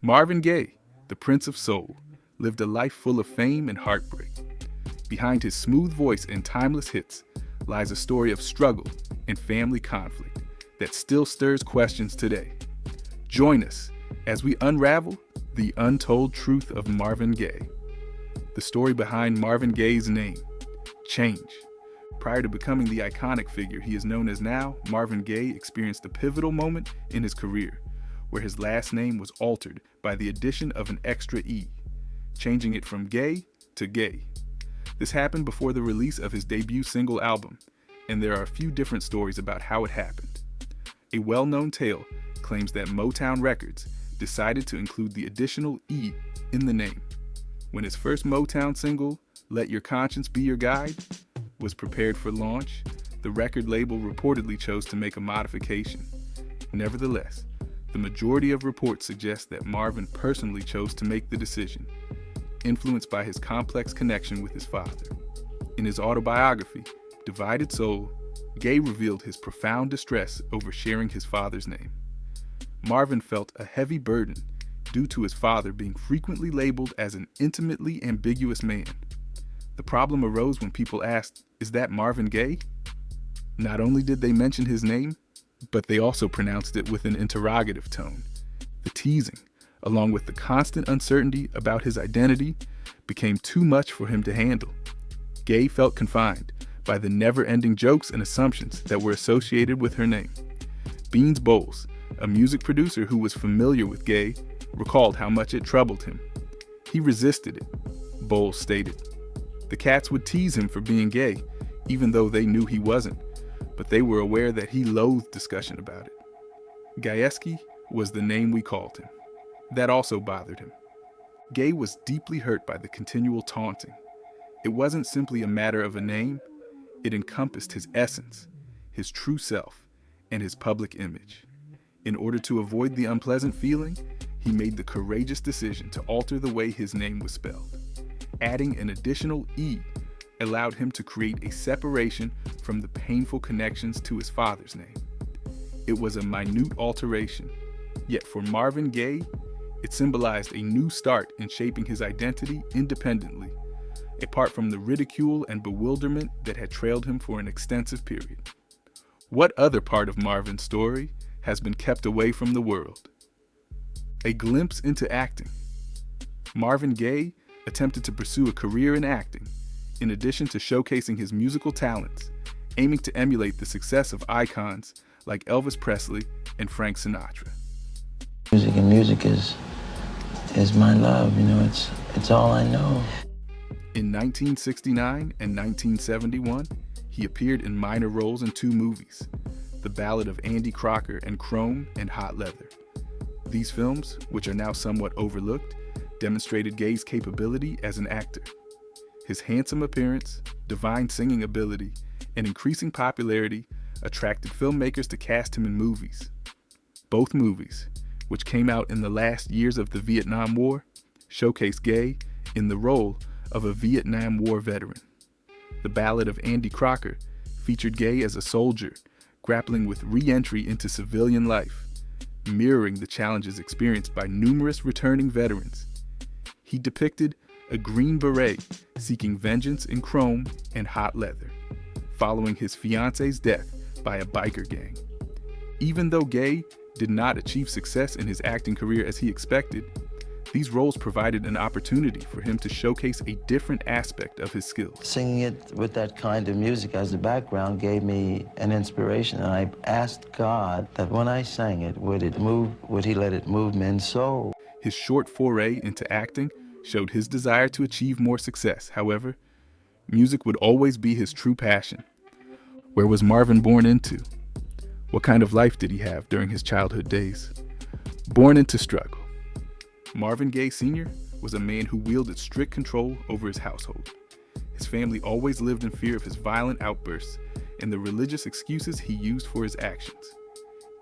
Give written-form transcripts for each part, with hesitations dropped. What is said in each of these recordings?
Marvin Gaye, the Prince of Soul, lived a life full of fame and heartbreak. Behind his smooth voice and timeless hits lies a story of struggle and family conflict that still stirs questions today. Join us as we unravel the untold truth of Marvin Gaye. The story behind Marvin Gaye's name, change. Prior to becoming the iconic figure he is known as now, Marvin Gaye experienced a pivotal moment in his career, where his last name was altered by the addition of an extra E, changing it from Gaye to Gay. This happened before the release of his debut single album, and there are a few different stories about how it happened. A well-known tale claims that Motown Records decided to include the additional E in the name. When his first Motown single, Let Your Conscience Be Your Guide, was prepared for launch, the record label reportedly chose to make a modification. Nevertheless, the majority of reports suggest that Marvin personally chose to make the decision, influenced by his complex connection with his father. In his autobiography, Divided Soul, Gaye revealed his profound distress over sharing his father's name. Marvin felt a heavy burden due to his father being frequently labeled as an intimately ambiguous man. The problem arose when people asked, "Is that Marvin Gaye?" Not only did they mention his name, but they also pronounced it with an interrogative tone. The teasing, along with the constant uncertainty about his identity, became too much for him to handle. Gaye felt confined by the never-ending jokes and assumptions that were associated with her name. Beans Bowles, a music producer who was familiar with Gaye, recalled how much it troubled him. He resisted it, Bowles stated. The cats would tease him for being gay, even though they knew he wasn't, but they were aware that he loathed discussion about it. Gayeski was the name we called him. That also bothered him. Gaye was deeply hurt by the continual taunting. It wasn't simply a matter of a name, it encompassed his essence, his true self, and his public image. In order to avoid the unpleasant feeling, he made the courageous decision to alter the way his name was spelled. Adding an additional E allowed him to create a separation from the painful connections to his father's name. It was a minute alteration, yet for Marvin Gaye, it symbolized a new start in shaping his identity independently, apart from the ridicule and bewilderment that had trailed him for an extensive period. What other part of Marvin's story has been kept away from the world? A glimpse into acting. Marvin Gaye attempted to pursue a career in acting, in addition to showcasing his musical talents, aiming to emulate the success of icons like Elvis Presley and Frank Sinatra. Music is my love, it's all I know. In 1969 and 1971, he appeared in minor roles in two movies, The Ballad of Andy Crocker and Chrome and Hot Leather. These films, which are now somewhat overlooked, demonstrated Gaye's capability as an actor. His handsome appearance, divine singing ability, and increasing popularity attracted filmmakers to cast him in movies. Both movies, which came out in the last years of the Vietnam War, showcased Gaye in the role of a Vietnam War veteran. The Ballad of Andy Crocker featured Gaye as a soldier, grappling with re-entry into civilian life, mirroring the challenges experienced by numerous returning veterans. He depicted a Green Beret seeking vengeance in Chrome and Hot Leather, following his fiance's death by a biker gang. Even though Gaye did not achieve success in his acting career as he expected, these roles provided an opportunity for him to showcase a different aspect of his skills. Singing it with that kind of music as the background gave me an inspiration, and I asked God that when I sang it, would he let it move men's soul? His short foray into acting showed his desire to achieve more success. However, music would always be his true passion. Where was Marvin born into? What kind of life did he have during his childhood days? Born into struggle. Marvin Gaye Sr. was a man who wielded strict control over his household. His family always lived in fear of his violent outbursts and the religious excuses he used for his actions.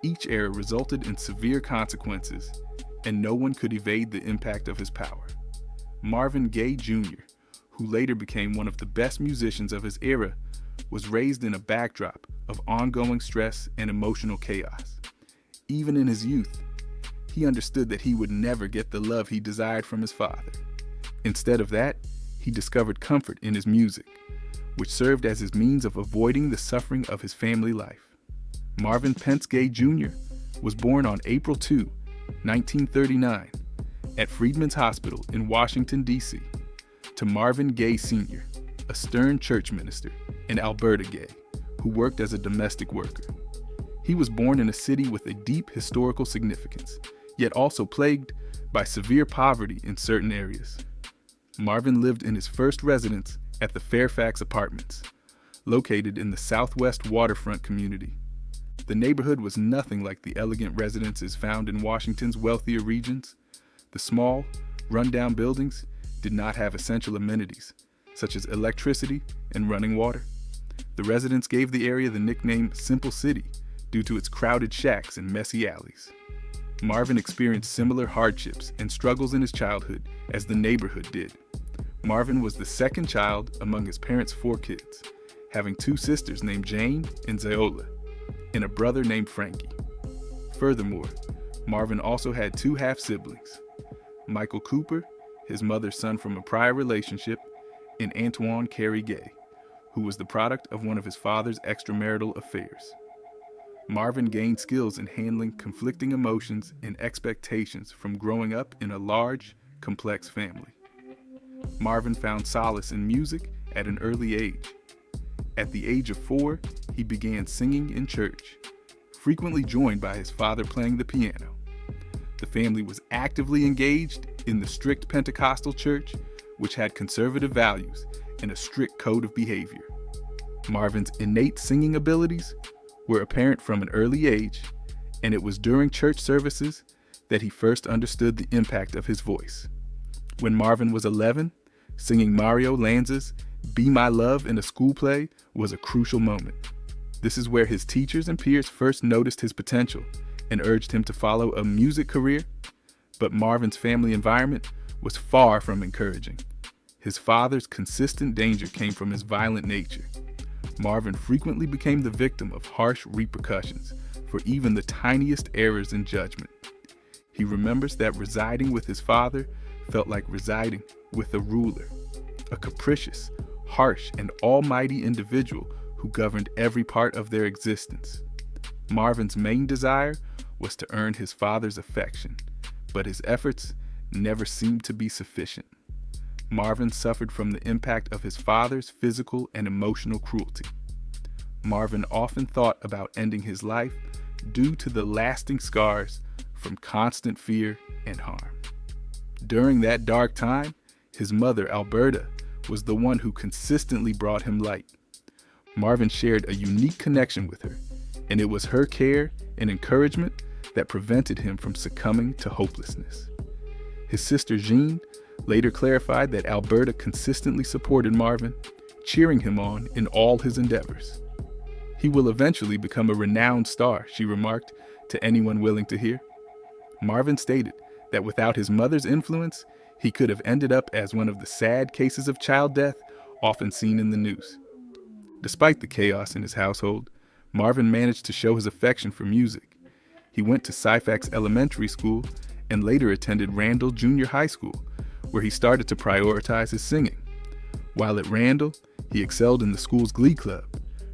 Each era resulted in severe consequences, and no one could evade the impact of his power. Marvin Gaye Jr., who later became one of the best musicians of his era, was raised in a backdrop of ongoing stress and emotional chaos. Even in his youth, he understood that he would never get the love he desired from his father. Instead of that, he discovered comfort in his music, which served as his means of avoiding the suffering of his family life. Marvin Pence Gaye Jr. was born on April 2, 1939, at Freedman's Hospital in Washington, D.C., to Marvin Gaye Sr., a stern church minister, and Alberta Gaye, who worked as a domestic worker. He was born in a city with a deep historical significance, yet also plagued by severe poverty in certain areas. Marvin lived in his first residence at the Fairfax Apartments, located in the southwest waterfront community. The neighborhood was nothing like the elegant residences found in Washington's wealthier regions. The small, run-down buildings did not have essential amenities, such as electricity and running water. The residents gave the area the nickname Simple City due to its crowded shacks and messy alleys. Marvin experienced similar hardships and struggles in his childhood as the neighborhood did. Marvin was the second child among his parents' 4 kids, having 2 sisters named Jane and Zeola, and a brother named Frankie. Furthermore, Marvin also had 2 half-siblings, Michael Cooper, his mother's son from a prior relationship, and Antoine Carey Gaye, who was the product of one of his father's extramarital affairs. Marvin gained skills in handling conflicting emotions and expectations from growing up in a large, complex family. Marvin found solace in music at an early age. At the age of 4, he began singing in church, frequently joined by his father playing the piano. The family was actively engaged in the strict Pentecostal church, which had conservative values and a strict code of behavior. Marvin's innate singing abilities were apparent from an early age, and it was during church services that he first understood the impact of his voice. When Marvin was 11, singing Mario Lanza's Be My Love in a school play was a crucial moment. This is where his teachers and peers first noticed his potential and urged him to follow a music career, but Marvin's family environment was far from encouraging. His father's consistent danger came from his violent nature. Marvin frequently became the victim of harsh repercussions for even the tiniest errors in judgment. He remembers that residing with his father felt like residing with a ruler, a capricious, harsh, and almighty individual who governed every part of their existence. Marvin's main desire was to earn his father's affection, but his efforts never seemed to be sufficient. Marvin suffered from the impact of his father's physical and emotional cruelty. Marvin often thought about ending his life due to the lasting scars from constant fear and harm. During that dark time, his mother, Alberta, was the one who consistently brought him light. Marvin shared a unique connection with her, and it was her care and encouragement that prevented him from succumbing to hopelessness. His sister Jean later clarified that Alberta consistently supported Marvin, cheering him on in all his endeavors. "He will eventually become a renowned star," she remarked to anyone willing to hear. Marvin stated that without his mother's influence, he could have ended up as one of the sad cases of child death often seen in the news. Despite the chaos in his household, Marvin managed to show his affection for music. He went to Syphax Elementary School and later attended Randall Junior High School, where he started to prioritize his singing. While at Randall, he excelled in the school's glee club,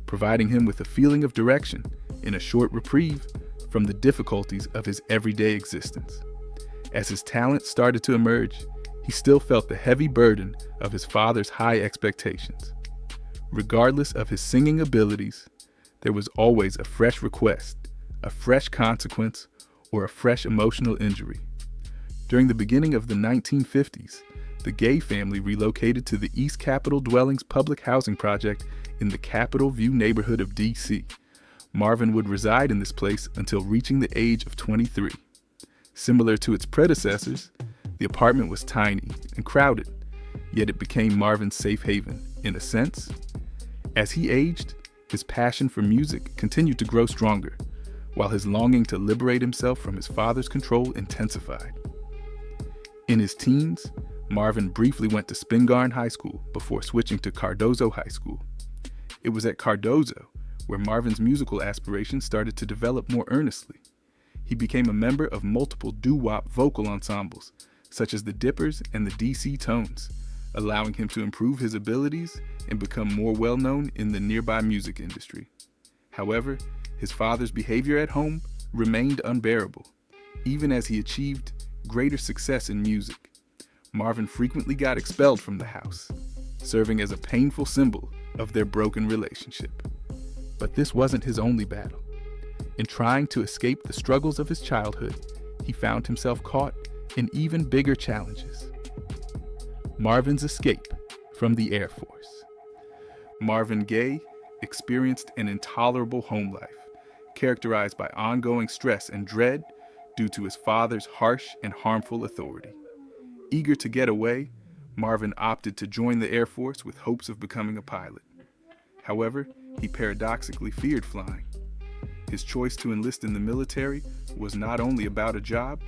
providing him with a feeling of direction and a short reprieve from the difficulties of his everyday existence. As his talent started to emerge, he still felt the heavy burden of his father's high expectations. Regardless of his singing abilities, there was always a fresh request, a fresh consequence, or a fresh emotional injury. During the beginning of the 1950s, the Gaye family relocated to the East Capitol Dwellings public housing project in the Capitol View neighborhood of D.C. Marvin would reside in this place until reaching the age of 23. Similar to its predecessors, the apartment was tiny and crowded, yet it became Marvin's safe haven, in a sense. As he aged, his passion for music continued to grow stronger, while his longing to liberate himself from his father's control intensified. In his teens, Marvin briefly went to Spingarn High School before switching to Cardozo High School. It was at Cardozo where Marvin's musical aspirations started to develop more earnestly. He became a member of multiple doo-wop vocal ensembles, such as the Dippers and the DC Tones, allowing him to improve his abilities and become more well-known in the nearby music industry. However, his father's behavior at home remained unbearable, even as he achieved greater success in music. Marvin frequently got expelled from the house, serving as a painful symbol of their broken relationship. But this wasn't his only battle. In trying to escape the struggles of his childhood, he found himself caught in even bigger challenges. Marvin's escape from the Air Force. Marvin Gaye experienced an intolerable home life, characterized by ongoing stress and dread due to his father's harsh and harmful authority. Eager to get away, Marvin opted to join the Air Force with hopes of becoming a pilot. However, he paradoxically feared flying. His choice to enlist in the military was not only about a job,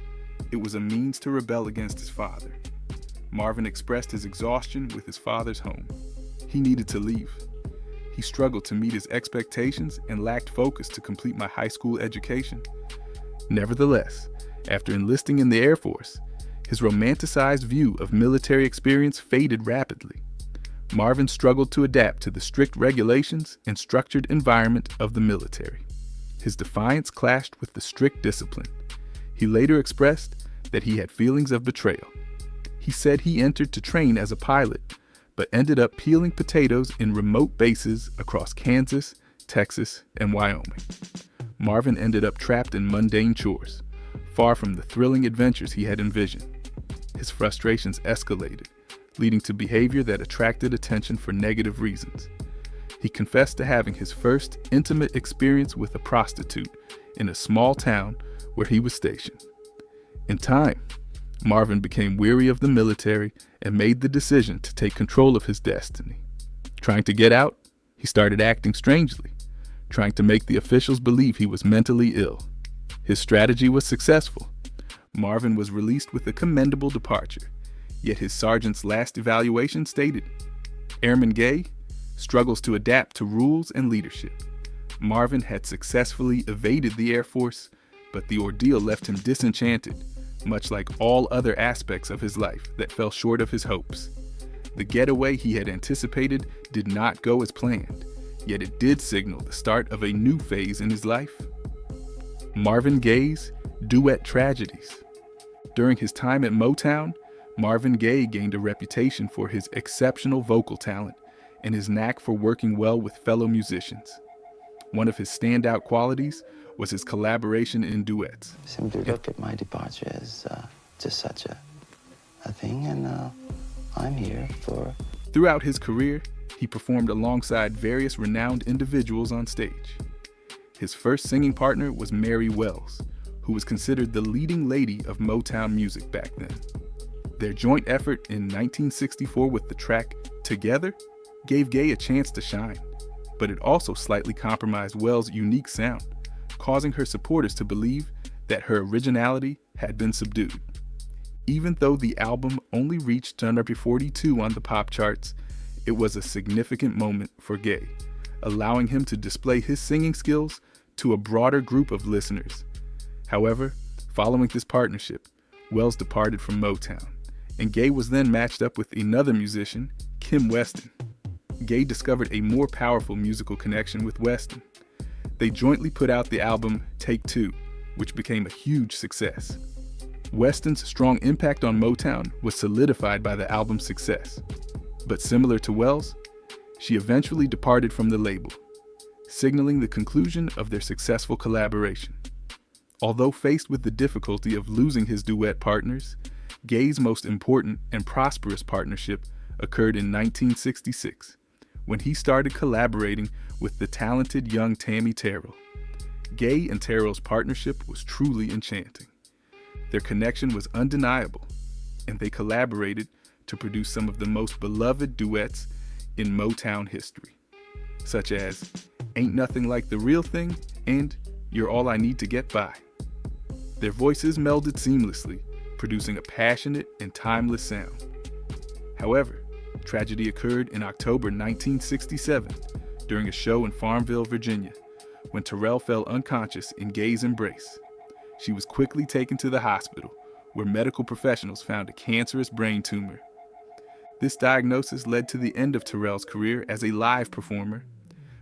it was a means to rebel against his father. Marvin expressed his exhaustion with his father's home. He needed to leave. He struggled to meet his expectations and lacked focus to complete my high school education. Nevertheless, after enlisting in the Air Force, his romanticized view of military experience faded rapidly. Marvin struggled to adapt to the strict regulations and structured environment of the military. His defiance clashed with the strict discipline. He later expressed that he had feelings of betrayal. He said he entered to train as a pilot, but ended up peeling potatoes in remote bases across Kansas, Texas, and Wyoming. Marvin ended up trapped in mundane chores, far from the thrilling adventures he had envisioned. His frustrations escalated, leading to behavior that attracted attention for negative reasons. He confessed to having his first intimate experience with a prostitute in a small town where he was stationed. In time, Marvin became weary of the military and made the decision to take control of his destiny. Trying to get out, he started acting strangely, trying to make the officials believe he was mentally ill. His strategy was successful. Marvin was released with a commendable departure, yet his sergeant's last evaluation stated, "Airman Gaye struggles to adapt to rules and leadership." Marvin had successfully evaded the Air Force, but the ordeal left him disenchanted, much like all other aspects of his life that fell short of his hopes. The getaway he had anticipated did not go as planned, yet it did signal the start of a new phase in his life. Marvin Gaye's duet tragedies. During his time at Motown, Marvin Gaye gained a reputation for his exceptional vocal talent and his knack for working well with fellow musicians. One of his standout qualities was his collaboration in duets. Simply look at my departure as just such a thing, and I'm here for... Throughout his career, he performed alongside various renowned individuals on stage. His first singing partner was Mary Wells, who was considered the leading lady of Motown music back then. Their joint effort in 1964 with the track Together gave Gaye a chance to shine, but it also slightly compromised Wells' unique sound, causing her supporters to believe that her originality had been subdued. Even though the album only reached number 42 on the pop charts, it was a significant moment for Gaye, allowing him to display his singing skills to a broader group of listeners. However, following this partnership, Wells departed from Motown, and Gaye was then matched up with another musician, Kim Weston. Gaye discovered a more powerful musical connection with Weston. They jointly put out the album Take Two, which became a huge success. Weston's strong impact on Motown was solidified by the album's success. But similar to Wells, she eventually departed from the label, signaling the conclusion of their successful collaboration. Although faced with the difficulty of losing his duet partners, Gaye's most important and prosperous partnership occurred in 1966, when he started collaborating with the talented young Tammy Terrell. Gaye and Terrell's partnership was truly enchanting. Their connection was undeniable, and they collaborated to produce some of the most beloved duets in Motown history, such as Ain't Nothing Like the Real Thing and You're All I Need to Get By. Their voices melded seamlessly, producing a passionate and timeless sound. However, tragedy occurred in October 1967 during a show in Farmville, Virginia, when Terrell fell unconscious in Gaye's embrace. she was quickly taken to the hospital, where medical professionals found a cancerous brain tumor. This diagnosis led to the end of Terrell's career as a live performer,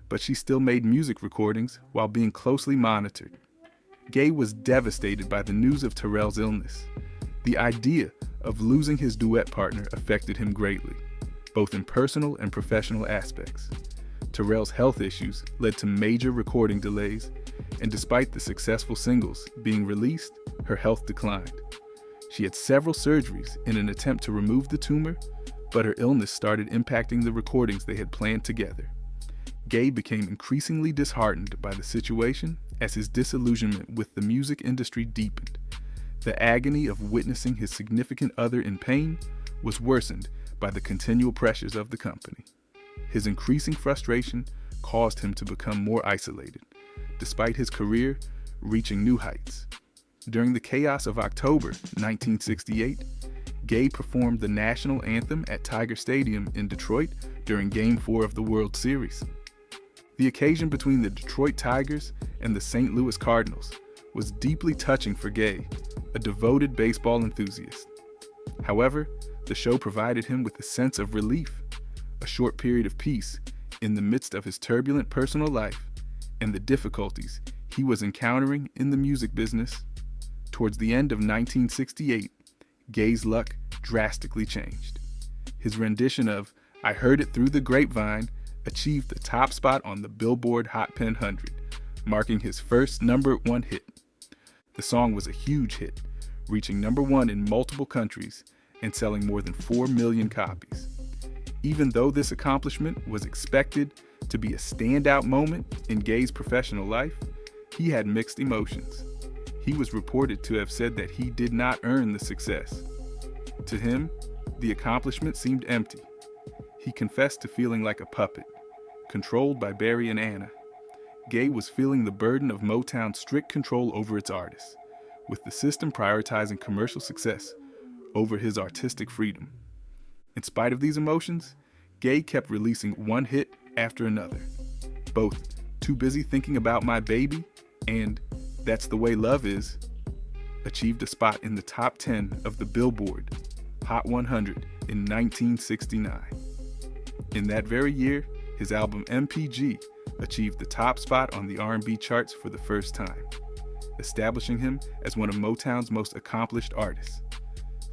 but she still made music recordings while being closely monitored. Gaye was devastated by the news of Terrell's illness. The idea of losing his duet partner affected him greatly, both in personal and professional aspects. Terrell's health issues led to major recording delays, and despite the successful singles being released, her health declined. She had several surgeries in an attempt to remove the tumor, but her illness started impacting the recordings they had planned together. Gaye became increasingly disheartened by the situation as his disillusionment with the music industry deepened. The agony of witnessing his significant other in pain was worsened by the continual pressures of the company. His increasing frustration caused him to become more isolated, despite his career reaching new heights. During the chaos of October 1968, Gaye performed the national anthem at Tiger Stadium in Detroit during Game 4 of the World Series. The occasion between the Detroit Tigers and the St. Louis Cardinals was deeply touching for Gaye, a devoted baseball enthusiast. However, the show provided him with a sense of relief, a short period of peace in the midst of his turbulent personal life and the difficulties he was encountering in the music business. Towards the end of 1968, Gaye's luck drastically changed. His rendition of "I Heard It Through the Grapevine" achieved the top spot on the Billboard Hot 100, marking his first #1 hit. The song was a huge hit, reaching #1 in multiple countries and selling more than 4 million copies. Even though this accomplishment was expected to be a standout moment in Gaye's professional life, he had mixed emotions. He was reported to have said that he did not earn the success. To him, the accomplishment seemed empty. He confessed to feeling like a puppet, controlled by Barry and Anna. Gaye was feeling the burden of Motown's strict control over its artists, with the system prioritizing commercial success over his artistic freedom. In spite of these emotions, Gaye kept releasing one hit after another. Both "Too Busy Thinking About My Baby" and "That's the Way Love Is" achieved a spot in the top 10 of the Billboard Hot 100 in 1969. In that very year, his album MPG achieved the top spot on the R&B charts for the first time, establishing him as one of Motown's most accomplished artists.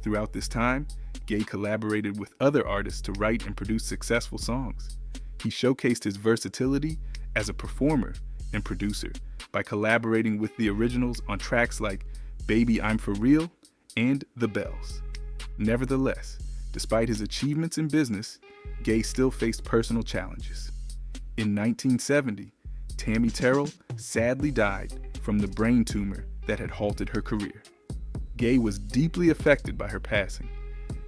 Throughout this time, Gaye collaborated with other artists to write and produce successful songs. He showcased his versatility as a performer and producer by collaborating with the originals on tracks like "Baby I'm For Real" and "The Bells." Nevertheless, despite his achievements in business, Gaye still faced personal challenges. In 1970, Tammy Terrell sadly died from the brain tumor that had halted her career. Gaye was deeply affected by her passing.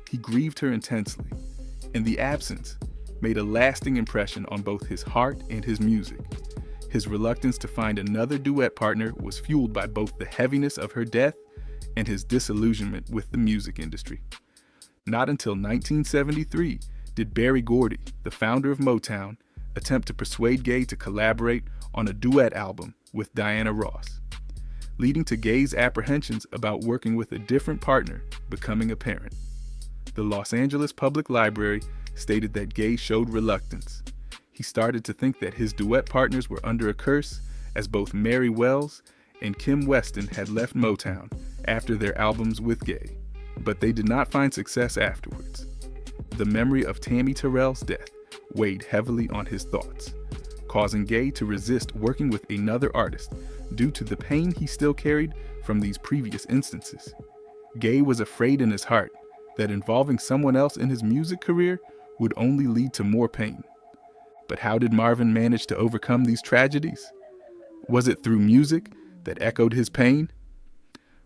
He grieved her intensely, and the absence made a lasting impression on both his heart and his music. His reluctance to find another duet partner was fueled by both the heaviness of her death and his disillusionment with the music industry. Not until 1973 did Berry Gordy, the founder of Motown, attempt to persuade Gaye to collaborate on a duet album with Diana Ross, leading to Gaye's apprehensions about working with a different partner becoming apparent. The Los Angeles Public Library stated that Gaye showed reluctance. He started to think that his duet partners were under a curse, as both Mary Wells and Kim Weston had left Motown after their albums with Gaye, but they did not find success afterwards. The memory of Tammy Terrell's death weighed heavily on his thoughts, causing Gaye to resist working with another artist due to the pain he still carried from these previous instances. Gaye was afraid in his heart that involving someone else in his music career would only lead to more pain. But how did Marvin manage to overcome these tragedies? Was it through music that echoed his pain?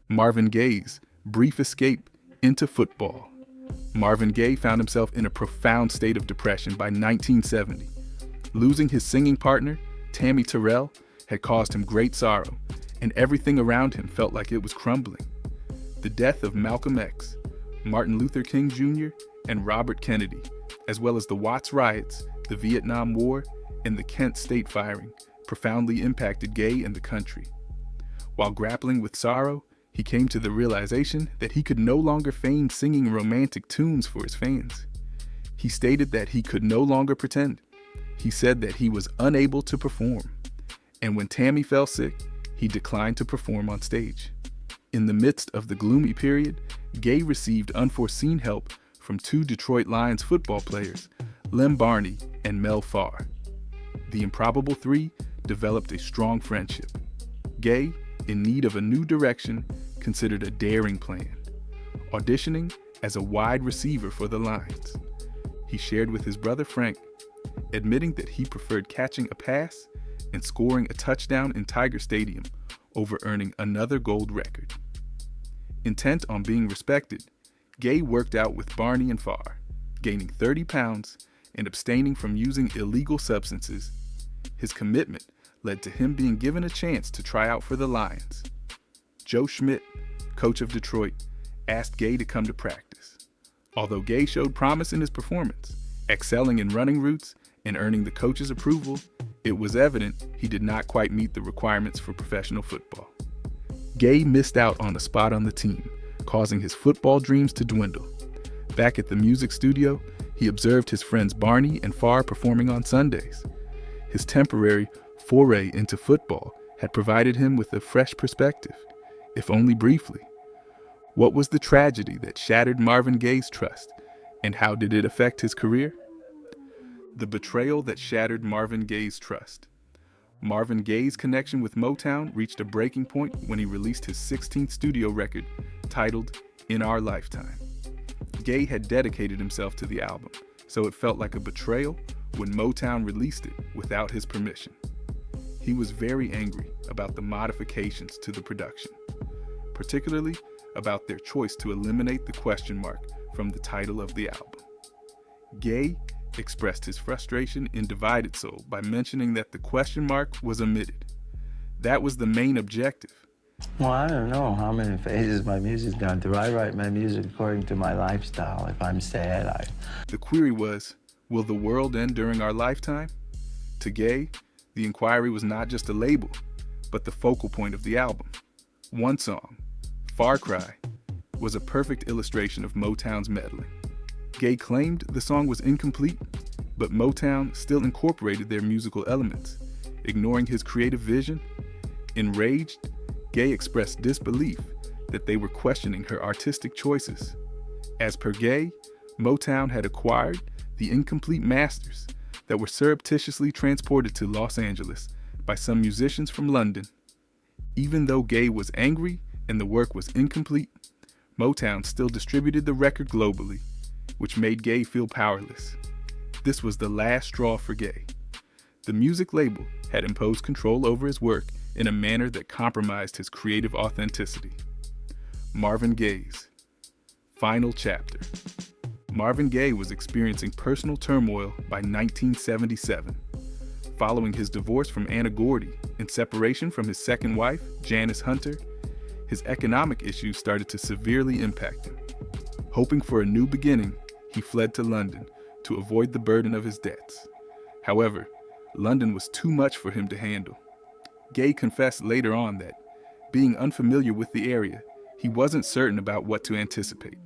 Marvin Gaye's brief escape into football. Marvin Gaye found himself in a profound state of depression by 1970. Losing his singing partner, Tammy Terrell, had caused him great sorrow, and everything around him felt like it was crumbling. The death of Malcolm X, Martin Luther King Jr., and Robert Kennedy, as well as the Watts riots, the Vietnam War, and the Kent State firing, profoundly impacted Gaye and the country. While grappling with sorrow, He came to the realization that he could no longer feign singing romantic tunes for his fans. He stated that he could no longer pretend. He said that he was unable to perform. And when Tammy fell sick, he declined to perform on stage. In the midst of the gloomy period, Gaye received unforeseen help from two Detroit Lions football players, Lem Barney and Mel Farr. The improbable three developed a strong friendship. Gaye, in need of a new direction, considered a daring plan, auditioning as a wide receiver for the Lions. He shared with his brother Frank, admitting that he preferred catching a pass and scoring a touchdown in Tiger Stadium over earning another gold record. Intent on being respected, Gaye worked out with Barney and Farr, gaining 30 pounds and abstaining from using illegal substances. His commitment led to him being given a chance to try out for the Lions. Joe Schmidt, coach of Detroit, asked Gaye to come to practice. Although Gaye showed promise in his performance, excelling in running routes and earning the coach's approval, it was evident he did not quite meet the requirements for professional football. Gaye missed out on a spot on the team, causing his football dreams to dwindle. Back at the music studio, he observed his friends Barney and Farr performing on Sundays. His temporary foray into football had provided him with a fresh perspective, if only briefly. What was the tragedy that shattered Marvin Gaye's trust, and how did it affect his career? The betrayal that shattered Marvin Gaye's trust. Marvin Gaye's connection with Motown reached a breaking point when he released his 16th studio record, titled In Our Lifetime. Gaye had dedicated himself to the album, so it felt like a betrayal when Motown released it without his permission. He was very angry about the modifications to the production, particularly about their choice to eliminate the question mark from the title of the album. Gaye expressed his frustration in Divided Soul by mentioning that the question mark was omitted. That was the main objective. Well, I don't know how many phases my music's gone through. I write my music according to my lifestyle. If I'm sad, The query was, will the world end during our lifetime? To Gaye, the inquiry was not just a label, but the focal point of the album. One song, Far Cry, was a perfect illustration of Motown's meddling. Gaye claimed the song was incomplete, but Motown still incorporated their musical elements, ignoring his creative vision. Enraged, Gaye expressed disbelief that they were questioning her artistic choices. As per Gaye, Motown had acquired the incomplete masters that were surreptitiously transported to Los Angeles by some musicians from London. Even though Gaye was angry and the work was incomplete, Motown still distributed the record globally, which made Gaye feel powerless. This was the last straw for Gaye. The music label had imposed control over his work in a manner that compromised his creative authenticity. Marvin Gaye's final chapter. Marvin Gaye was experiencing personal turmoil by 1977. Following his divorce from Anna Gordy and separation from his second wife, Janice Hunter, his economic issues started to severely impact him. Hoping for a new beginning, he fled to London to avoid the burden of his debts. However, London was too much for him to handle. Gaye confessed later on that, being unfamiliar with the area, he wasn't certain about what to anticipate.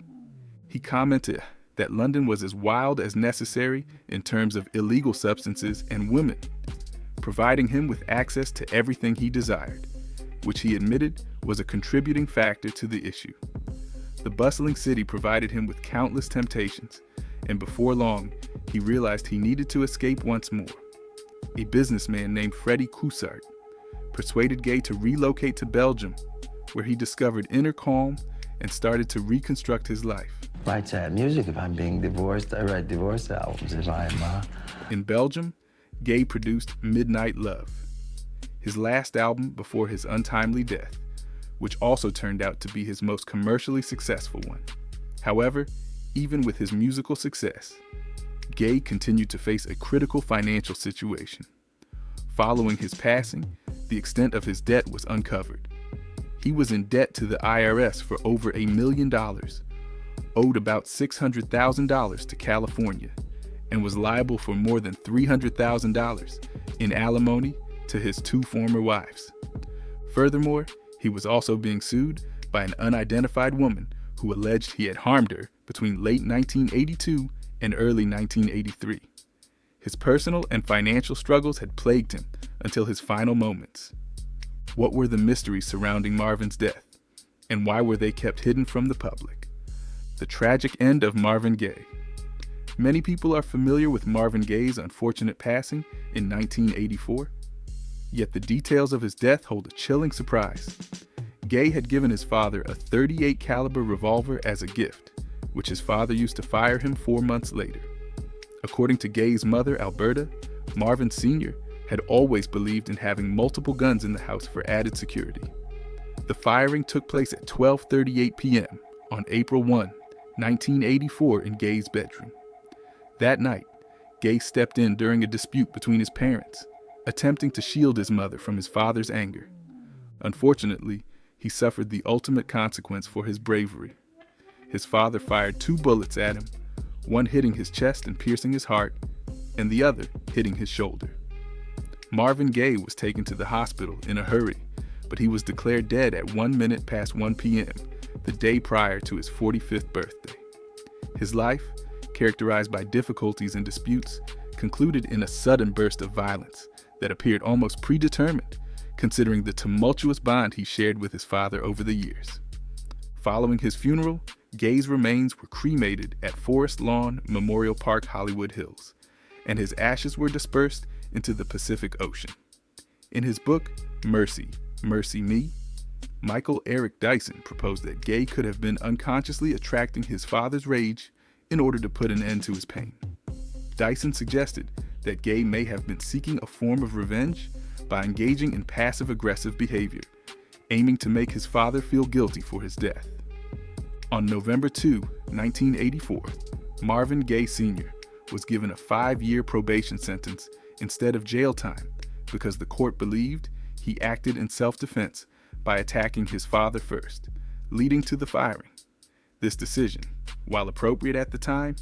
He commented that London was as wild as necessary in terms of illegal substances and women, providing him with access to everything he desired, which he admitted was a contributing factor to the issue. The bustling city provided him with countless temptations, and before long, he realized he needed to escape once more. A businessman named Freddie Coussart persuaded Gaye to relocate to Belgium, where he discovered inner calm and started to reconstruct his life. I write sad music. If I'm being divorced, I write divorce albums. If I'm In Belgium, Gaye produced Midnight Love, his last album before his untimely death, which also turned out to be his most commercially successful one. However, even with his musical success, Gaye continued to face a critical financial situation. Following his passing, the extent of his debt was uncovered. He was in debt to the IRS for over $1 million, owed about $600,000 to California, and was liable for more than $300,000 in alimony to his two former wives. Furthermore, he was also being sued by an unidentified woman who alleged he had harmed her between late 1982 and early 1983. His personal and financial struggles had plagued him until his final moments. What were the mysteries surrounding Marvin's death, and why were they kept hidden from the public? The tragic end of Marvin Gaye. Many people are familiar with Marvin Gaye's unfortunate passing in 1984, yet the details of his death hold a chilling surprise. Gaye had given his father a .38 caliber revolver as a gift, which his father used to fire him 4 months later. According to Gaye's mother, Alberta, Marvin Sr. had always believed in having multiple guns in the house for added security. The firing took place at 12:38 p.m. on April 1, 1984 in Gaye's bedroom. That night, Gaye stepped in during a dispute between his parents, attempting to shield his mother from his father's anger. Unfortunately, he suffered the ultimate consequence for his bravery. His father fired 2 bullets at him, one hitting his chest and piercing his heart, and the other hitting his shoulder. Marvin Gaye was taken to the hospital in a hurry, but he was declared dead at 1 minute past 1 p.m., the day prior to his 45th birthday. His life, characterized by difficulties and disputes, concluded in a sudden burst of violence that appeared almost predetermined, considering the tumultuous bond he shared with his father over the years. Following his funeral, Gaye's remains were cremated at Forest Lawn Memorial Park, Hollywood Hills, and his ashes were dispersed into the Pacific Ocean. In his book, Mercy, Mercy Me, Michael Eric Dyson proposed that Gaye could have been unconsciously attracting his father's rage in order to put an end to his pain. Dyson suggested that Gaye may have been seeking a form of revenge by engaging in passive-aggressive behavior, aiming to make his father feel guilty for his death. On November 2, 1984, Marvin Gaye Sr. was given a 5-year probation sentence instead of jail time because the court believed he acted in self-defense by attacking his father first, leading to the firing. This decision, while appropriate at the time,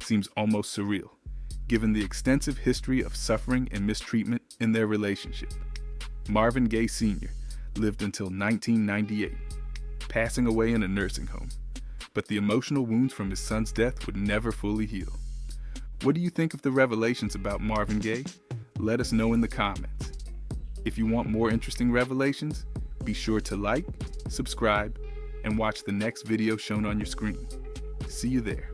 seems almost surreal, given the extensive history of suffering and mistreatment in their relationship. Marvin Gaye Sr. lived until 1998, passing away in a nursing home, but the emotional wounds from his son's death would never fully heal. What do you think of the revelations about Marvin Gaye? Let us know in the comments. If you want more interesting revelations, be sure to like, subscribe, and watch the next video shown on your screen. See you there.